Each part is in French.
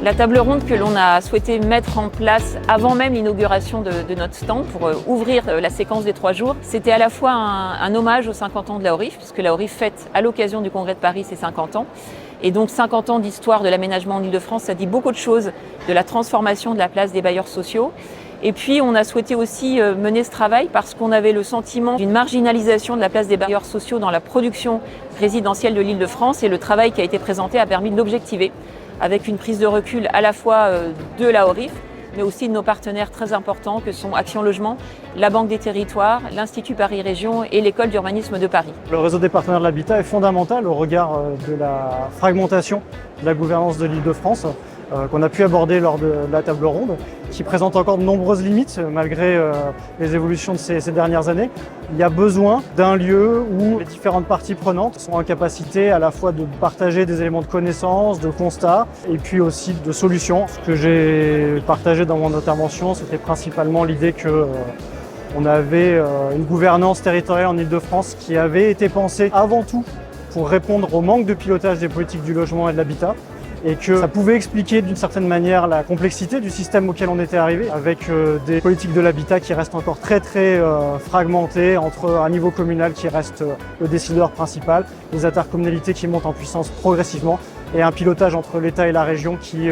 La table ronde que l'on a souhaité mettre en place avant même l'inauguration de notre stand pour ouvrir la séquence des 3 jours, c'était à la fois un hommage aux 50 ans de la ORIF, puisque la ORIF fête à l'occasion du Congrès de Paris ses 50 ans. Et donc 50 ans d'histoire de l'aménagement en Île-de-France, ça dit beaucoup de choses de la transformation de la place des bailleurs sociaux. Et puis on a souhaité aussi mener ce travail parce qu'on avait le sentiment d'une marginalisation de la place des bailleurs sociaux dans la production résidentielle de l'Île-de-France, et le travail qui a été présenté a permis de l'objectiver avec une prise de recul à la fois de la ORIF, mais aussi de nos partenaires très importants que sont Action Logement, la Banque des Territoires, l'Institut Paris Région et l'École d'urbanisme de Paris. Le réseau des partenaires de l'habitat est fondamental au regard de la fragmentation de la gouvernance de l'Île-de-France qu'on a pu aborder lors de la table ronde, qui présente encore de nombreuses limites malgré les évolutions de ces dernières années. Il y a besoin d'un lieu où les différentes parties prenantes sont en capacité à la fois de partager des éléments de connaissance, de constats et puis aussi de solutions. Ce que j'ai partagé dans mon intervention, c'était principalement l'idée que on avait une gouvernance territoriale en Île-de-France qui avait été pensée avant tout pour répondre au manque de pilotage des politiques du logement et de l'habitat, et que ça pouvait expliquer d'une certaine manière la complexité du système auquel on était arrivé, avec des politiques de l'habitat qui restent encore très fragmentées, entre un niveau communal qui reste le décideur principal, les intercommunalités qui montent en puissance progressivement, et un pilotage entre l'État et la région qui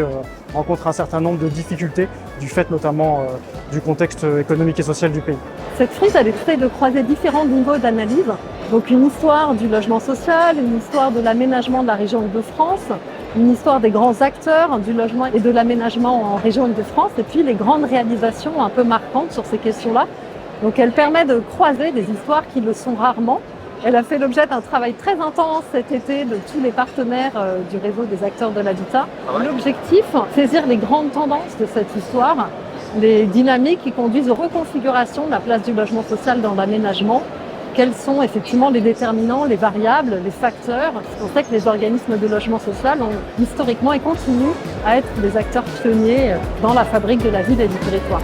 rencontre un certain nombre de difficultés, du fait notamment du contexte économique et social du pays. Cette frise, elle essaie de croiser différents niveaux d'analyse. Donc une histoire du logement social, une histoire de l'aménagement de la région Île-de-France, une histoire des grands acteurs du logement et de l'aménagement en région Île-de-France, et puis les grandes réalisations un peu marquantes sur ces questions-là. Donc elle permet de croiser des histoires qui le sont rarement. Elle a fait l'objet d'un travail très intense cet été de tous les partenaires du réseau des acteurs de l'habitat. L'objectif, saisir les grandes tendances de cette histoire, les dynamiques qui conduisent aux reconfigurations de la place du logement social dans l'aménagement. Quels sont effectivement les déterminants, les variables, les facteurs. On sait que les organismes de logement social ont historiquement et continuent à être des acteurs pionniers dans la fabrique de la ville et du territoire.